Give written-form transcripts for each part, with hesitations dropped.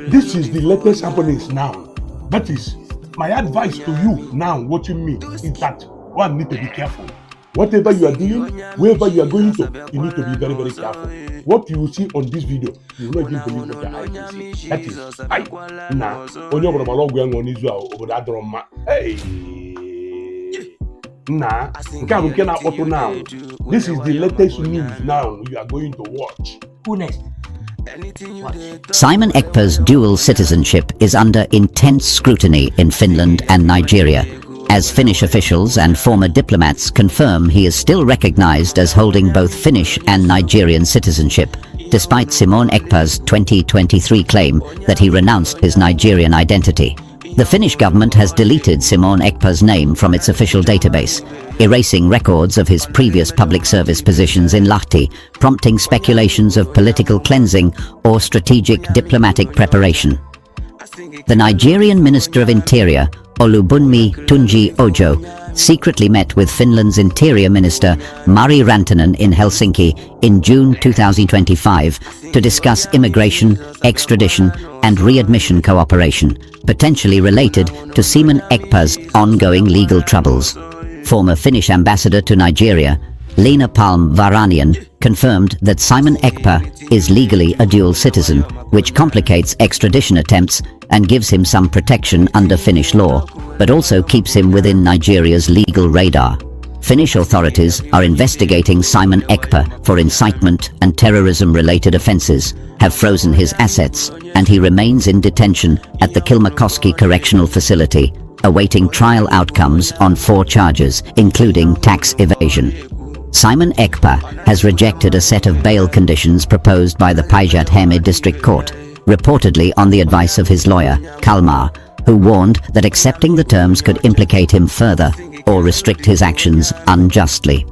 This is the latest happenings now. That is my advice to you now watching me is that one need to be careful. Whatever you are doing, wherever you are going to, you need to be very, very careful. What you see on this video, you will not even believe what your eyes will see. That is, now, on your going on Israel over that drama. Hey, now, now. This is the latest news now you are going to watch. Who next? Simon Ekpa's dual citizenship is under intense scrutiny in Finland and Nigeria, as Finnish officials and former diplomats confirm he is still recognized as holding both Finnish and Nigerian citizenship, despite Simon Ekpa's 2023 claim that he renounced his Nigerian identity. The Finnish government has deleted Simon Ekpa's name from its official database, erasing records of his previous public service positions in Lahti, prompting speculations of political cleansing or strategic diplomatic preparation. The Nigerian Minister of Interior, Olubunmi Tunji Ojo, secretly met with Finland's Interior Minister Mari Rantanen in Helsinki in June 2025 to discuss immigration, extradition and readmission cooperation, potentially related to Simon Ekpa's ongoing legal troubles. Former Finnish ambassador to Nigeria, Leena Palm-Varanian, confirmed that Simon Ekpa is legally a dual citizen, which complicates extradition attempts and gives him some protection under Finnish law, but also keeps him within Nigeria's legal radar. Finnish authorities are investigating Simon Ekpa for incitement and terrorism-related offences, have frozen his assets, and he remains in detention at the Kilmakoski Correctional Facility, awaiting trial outcomes on 4 charges, including tax evasion. Simon Ekpa has rejected a set of bail conditions proposed by the Päijät-Häme District Court, reportedly on the advice of his lawyer, Kalmar, who warned that accepting the terms could implicate him further or restrict his actions unjustly.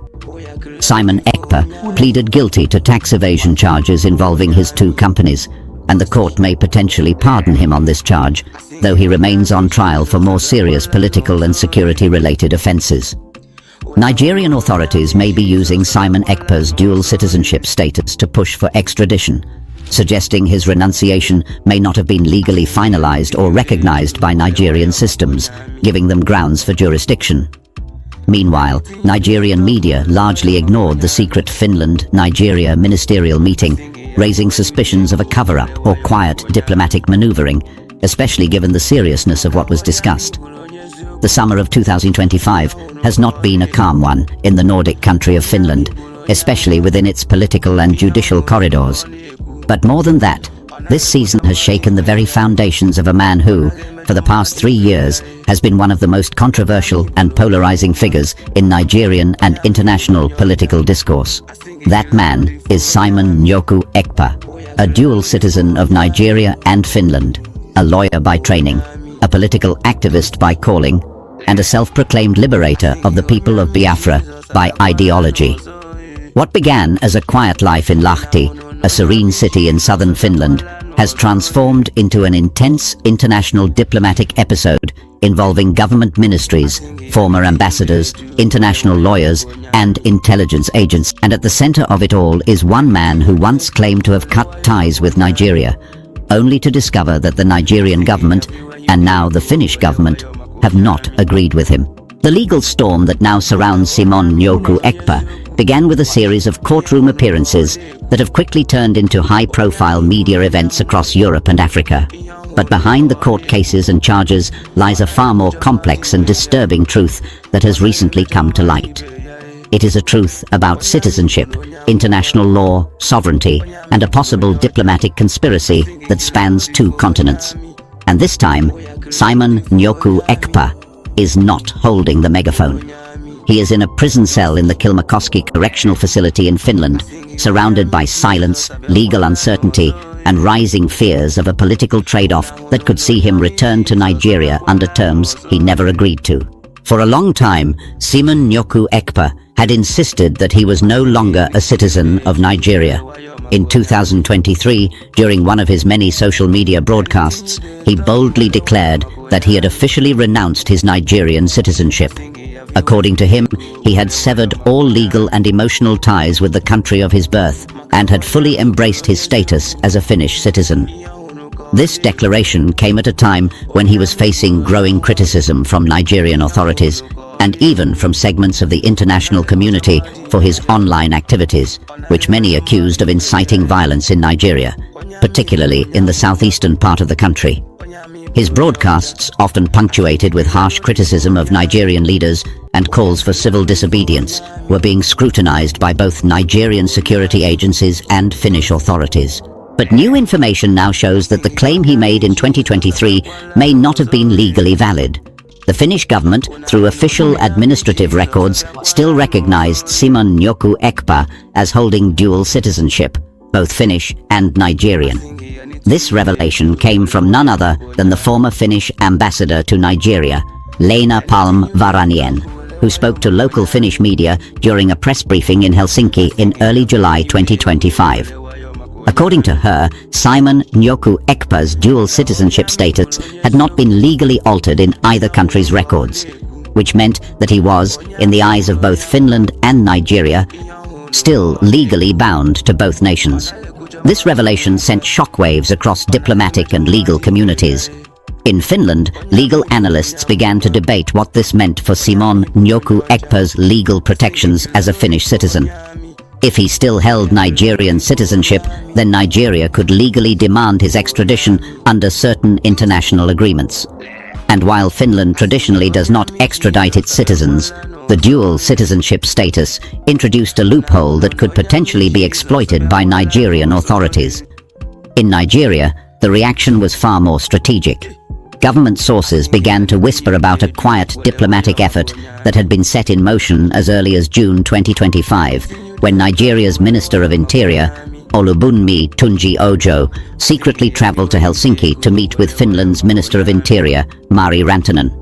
Simon Ekpa pleaded guilty to tax evasion charges involving his 2 companies, and the court may potentially pardon him on this charge, though he remains on trial for more serious political and security-related offences. Nigerian authorities may be using Simon Ekpa's dual citizenship status to push for extradition, suggesting his renunciation may not have been legally finalized or recognized by Nigerian systems, giving them grounds for jurisdiction. Meanwhile, Nigerian media largely ignored the secret Finland-Nigeria ministerial meeting, raising suspicions of a cover-up or quiet diplomatic maneuvering, especially given the seriousness of what was discussed. The summer of 2025 has not been a calm one in the Nordic country of Finland, especially within its political and judicial corridors. But more than that, this season has shaken the very foundations of a man who, for the past 3 years, has been one of the most controversial and polarizing figures in Nigerian and international political discourse. That man is Simon Njoku Ekpa, a dual citizen of Nigeria and Finland, a lawyer by training, a political activist by calling, and a self-proclaimed liberator of the people of Biafra by ideology. What began as a quiet life in Lahti, a serene city in southern Finland, has transformed into an intense international diplomatic episode involving government ministries, former ambassadors, international lawyers, and intelligence agents. And at the center of it all is one man who once claimed to have cut ties with Nigeria, only to discover that the Nigerian government, and now the Finnish government, have not agreed with him. The legal storm that now surrounds Simon Njoku Ekpa began with a series of courtroom appearances that have quickly turned into high-profile media events across Europe and Africa. But behind the court cases and charges lies a far more complex and disturbing truth that has recently come to light. It is a truth about citizenship, international law, sovereignty, and a possible diplomatic conspiracy that spans 2 continents. And this time, Simon Njoku Ekpa is not holding the megaphone. He is in a prison cell in the Kilmakoski Correctional Facility in Finland, surrounded by silence, legal uncertainty, and rising fears of a political trade-off that could see him return to Nigeria under terms he never agreed to. For a long time, Simon Njoku Ekpa had insisted that he was no longer a citizen of Nigeria. In 2023, during one of his many social media broadcasts, he boldly declared that he had officially renounced his Nigerian citizenship. According to him, he had severed all legal and emotional ties with the country of his birth and had fully embraced his status as a Finnish citizen. This declaration came at a time when he was facing growing criticism from Nigerian authorities and even from segments of the international community for his online activities, which many accused of inciting violence in Nigeria, particularly in the southeastern part of the country. His broadcasts, often punctuated with harsh criticism of Nigerian leaders and calls for civil disobedience, were being scrutinized by both Nigerian security agencies and Finnish authorities. But new information now shows that the claim he made in 2023 may not have been legally valid. The Finnish government, through official administrative records, still recognized Simon Nyoku Ekpa as holding dual citizenship, both Finnish and Nigerian. This revelation came from none other than the former Finnish ambassador to Nigeria, Leena Palm-Varanien, who spoke to local Finnish media during a press briefing in Helsinki in early July 2025. According to her, Simon Nyoku Ekpa's dual citizenship status had not been legally altered in either country's records, which meant that he was, in the eyes of both Finland and Nigeria, still legally bound to both nations. This revelation sent shockwaves across diplomatic and legal communities. In Finland, legal analysts began to debate what this meant for Simon Nyoku Ekpa's legal protections as a Finnish citizen. If he still held Nigerian citizenship, then Nigeria could legally demand his extradition under certain international agreements. And while Finland traditionally does not extradite its citizens, the dual citizenship status introduced a loophole that could potentially be exploited by Nigerian authorities. In Nigeria, the reaction was far more strategic. Government sources began to whisper about a quiet diplomatic effort that had been set in motion as early as June 2025, when Nigeria's Minister of Interior, Olubunmi Tunji-Ojo, secretly travelled to Helsinki to meet with Finland's Minister of Interior, Mari Rantanen.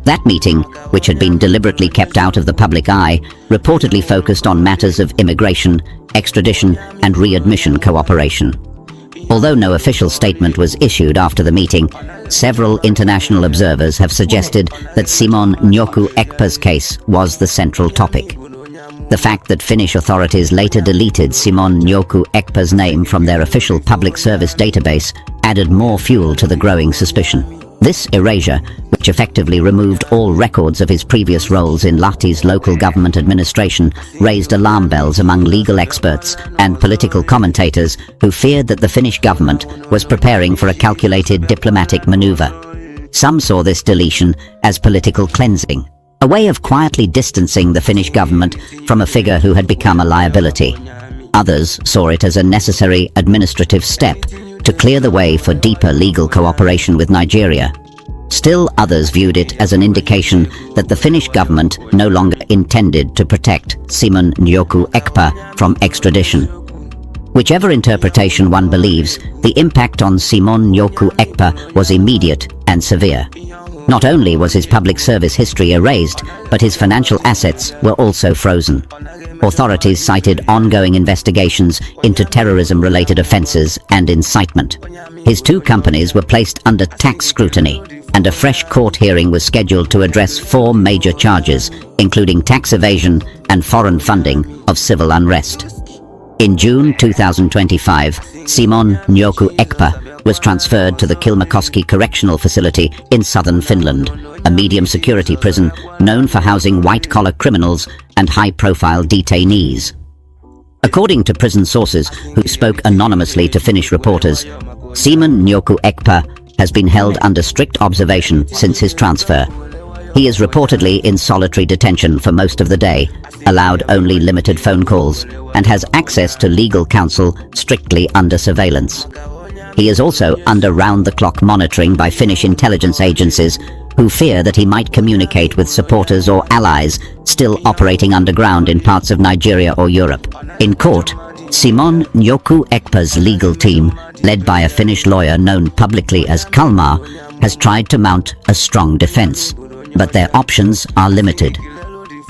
That meeting, which had been deliberately kept out of the public eye, reportedly focused on matters of immigration, extradition, and readmission cooperation. Although no official statement was issued after the meeting, several international observers have suggested that Simon Nyoku Ekpa's case was the central topic. The fact that Finnish authorities later deleted Simon Nyoku Ekpa's name from their official public service database added more fuel to the growing suspicion. This erasure, which effectively removed all records of his previous roles in Lahti's local government administration, raised alarm bells among legal experts and political commentators who feared that the Finnish government was preparing for a calculated diplomatic maneuver. Some saw this deletion as political cleansing, a way of quietly distancing the Finnish government from a figure who had become a liability. Others saw it as a necessary administrative step to clear the way for deeper legal cooperation with Nigeria. Still others viewed it as an indication that the Finnish government no longer intended to protect Simon Nyoku Ekpa from extradition. Whichever interpretation one believes, the impact on Simon Nyoku Ekpa was immediate and severe. Not only was his public service history erased, but his financial assets were also frozen. Authorities cited ongoing investigations into terrorism-related offences and incitement. His two companies were placed under tax scrutiny, and a fresh court hearing was scheduled to address 4 major charges, including tax evasion and foreign funding of civil unrest. In June 2025, Simon Nyoku Ekpa was transferred to the Kilmakoski Correctional Facility in southern Finland, a medium-security prison known for housing white-collar criminals and high-profile detainees. According to prison sources who spoke anonymously to Finnish reporters, Simon Nyoku Ekpa has been held under strict observation since his transfer. He is reportedly in solitary detention for most of the day, allowed only limited phone calls, and has access to legal counsel strictly under surveillance. He is also under round-the-clock monitoring by Finnish intelligence agencies who fear that he might communicate with supporters or allies still operating underground in parts of Nigeria or Europe. In court, Simon Nyoku Ekpa's legal team, led by a Finnish lawyer known publicly as Kalmar, has tried to mount a strong defense, but their options are limited.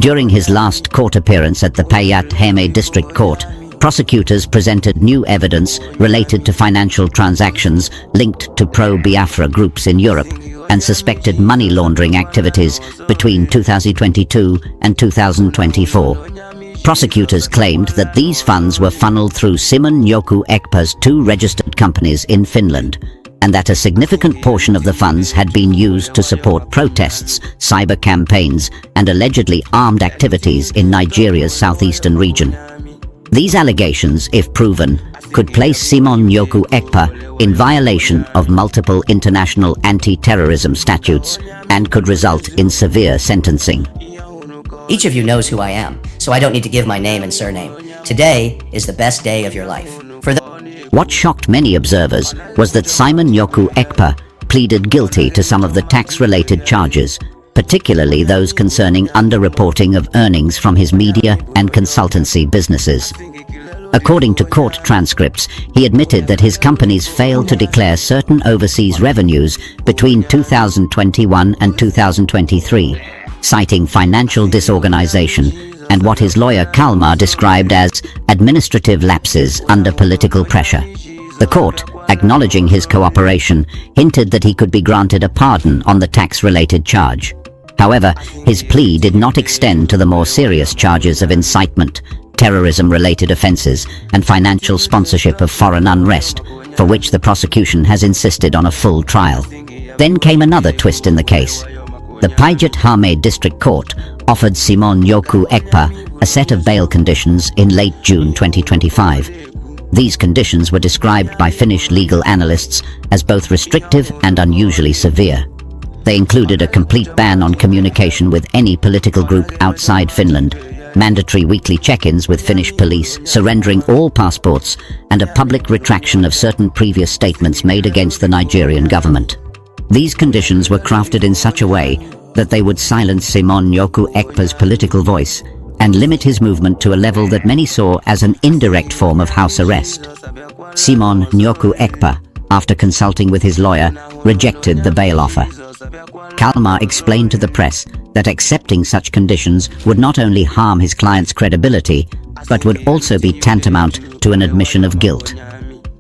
During his last court appearance at the Päijät-Häme District Court, prosecutors presented new evidence related to financial transactions linked to pro-Biafra groups in Europe and suspected money laundering activities between 2022 and 2024. Prosecutors claimed that these funds were funneled through Simon Nyoku Ekpa's 2 registered companies in Finland, and that a significant portion of the funds had been used to support protests, cyber campaigns, and allegedly armed activities in Nigeria's southeastern region. These allegations, if proven, could place Simon Nyoku Ekpa in violation of multiple international anti-terrorism statutes and could result in severe sentencing. Each of you knows who I am, so I don't need to give my name and surname. Today is the best day of your life. What shocked many observers was that Simon Nyoku Ekpa pleaded guilty to some of the tax-related charges, particularly those concerning underreporting of earnings from his media and consultancy businesses. According to court transcripts, he admitted that his companies failed to declare certain overseas revenues between 2021 and 2023, citing financial disorganization and what his lawyer Kalmar described as administrative lapses under political pressure. The court, acknowledging his cooperation, hinted that he could be granted a pardon on the tax-related charge. However, his plea did not extend to the more serious charges of incitement, terrorism-related offences, and financial sponsorship of foreign unrest, for which the prosecution has insisted on a full trial. Then came another twist in the case. The Paijet Hame District Court offered Simon Nyoku Ekpa a set of bail conditions in late June 2025. These conditions were described by Finnish legal analysts as both restrictive and unusually severe. They included a complete ban on communication with any political group outside Finland, mandatory weekly check-ins with Finnish police, surrendering all passports, and a public retraction of certain previous statements made against the Nigerian government. These conditions were crafted in such a way that they would silence Simon Nyoku Ekpa's political voice and limit his movement to a level that many saw as an indirect form of house arrest. Simon Nyoku Ekpa, after consulting with his lawyer, rejected the bail offer. Kalmar explained to the press that accepting such conditions would not only harm his client's credibility, but would also be tantamount to an admission of guilt.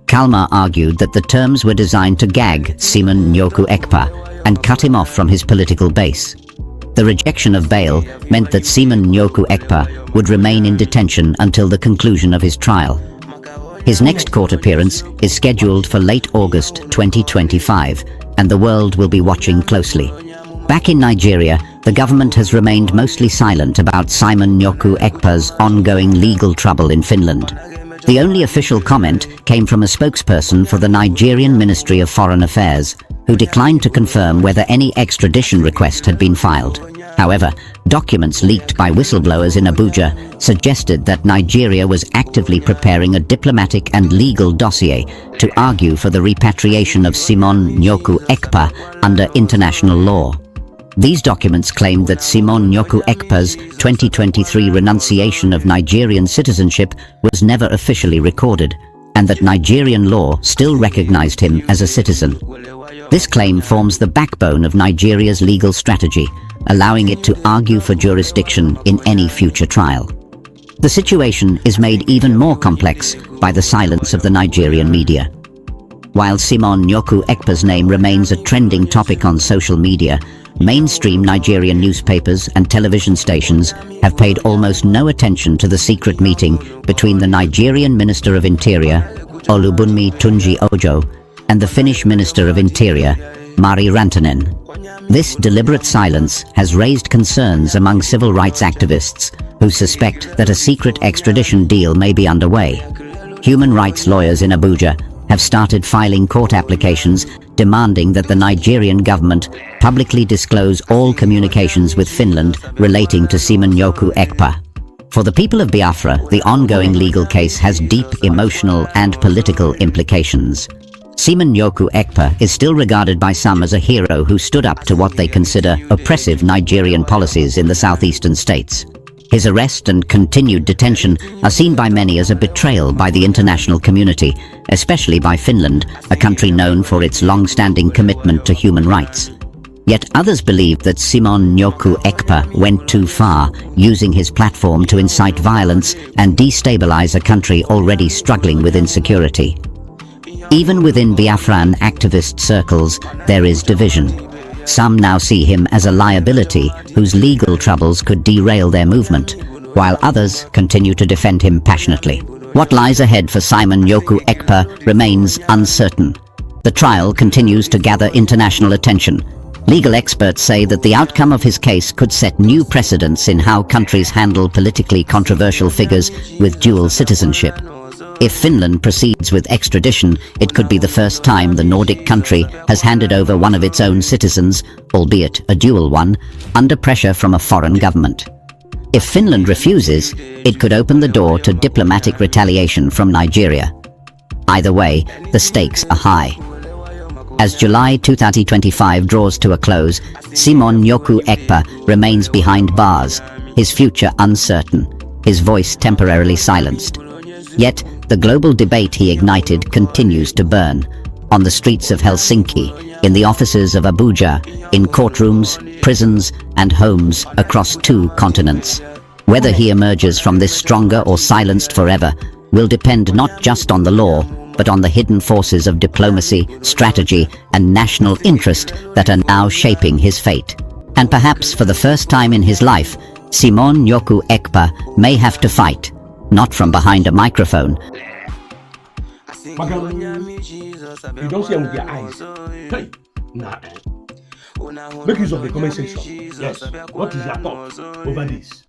Kalmar argued that the terms were designed to gag Simon Nyoku Ekpa and cut him off from his political base. The rejection of bail meant that Simon Nyoku Ekpa would remain in detention until the conclusion of his trial. His next court appearance is scheduled for late August 2025, and the world will be watching closely. Back in Nigeria, the government has remained mostly silent about Simon Nyoku Ekpa's ongoing legal trouble in Finland. The only official comment came from a spokesperson for the Nigerian Ministry of Foreign Affairs, who declined to confirm whether any extradition request had been filed. However, documents leaked by whistleblowers in Abuja suggested that Nigeria was actively preparing a diplomatic and legal dossier to argue for the repatriation of Simon Nyoku Ekpa under international law. These documents claimed that Simon Nyoku Ekpa's 2023 renunciation of Nigerian citizenship was never officially recorded, and that Nigerian law still recognized him as a citizen. This claim forms the backbone of Nigeria's legal strategy, allowing it to argue for jurisdiction in any future trial. The situation is made even more complex by the silence of the Nigerian media. While Simon Nyoku Ekpa's name remains a trending topic on social media, mainstream Nigerian newspapers and television stations have paid almost no attention to the secret meeting between the Nigerian Minister of Interior, Olubunmi Tunji Ojo, and the Finnish Minister of Interior, Mari Rantanen. This deliberate silence has raised concerns among civil rights activists who suspect that a secret extradition deal may be underway. Human rights lawyers in Abuja have started filing court applications demanding that the Nigerian government publicly disclose all communications with Finland relating to Simon Nyoku Ekpa. For the people of Biafra, the ongoing legal case has deep emotional and political implications. Simon Nyoku Ekpa is still regarded by some as a hero who stood up to what they consider oppressive Nigerian policies in the southeastern states. His arrest and continued detention are seen by many as a betrayal by the international community, especially by Finland, a country known for its long-standing commitment to human rights. Yet others believe that Simon Nyoku Ekpa went too far, using his platform to incite violence and destabilize a country already struggling with insecurity. Even within Biafran activist circles, there is division. Some now see him as a liability whose legal troubles could derail their movement, while others continue to defend him passionately. What lies ahead for Simon Nyoku Ekpa remains uncertain. The trial continues to gather international attention. Legal experts say that the outcome of his case could set new precedents in how countries handle politically controversial figures with dual citizenship. If Finland proceeds with extradition, it could be the first time the Nordic country has handed over one of its own citizens, albeit a dual one, under pressure from a foreign government. If Finland refuses, it could open the door to diplomatic retaliation from Nigeria. Either way, the stakes are high. As July 2025 draws to a close, Simon Yoku Ekpa remains behind bars, his future uncertain, his voice temporarily silenced. Yet, the global debate he ignited continues to burn. On the streets of Helsinki, in the offices of Abuja, in courtrooms, prisons, and homes across 2 continents. Whether he emerges from this stronger or silenced forever will depend not just on the law, but on the hidden forces of diplomacy, strategy, and national interest that are now shaping his fate. And perhaps for the first time in his life, Simon Yoku Ekpa may have to fight, not from behind a microphone. You don't see them with your eyes. Hey, nah. Make use of the comment section. Yes. What is your thought over this?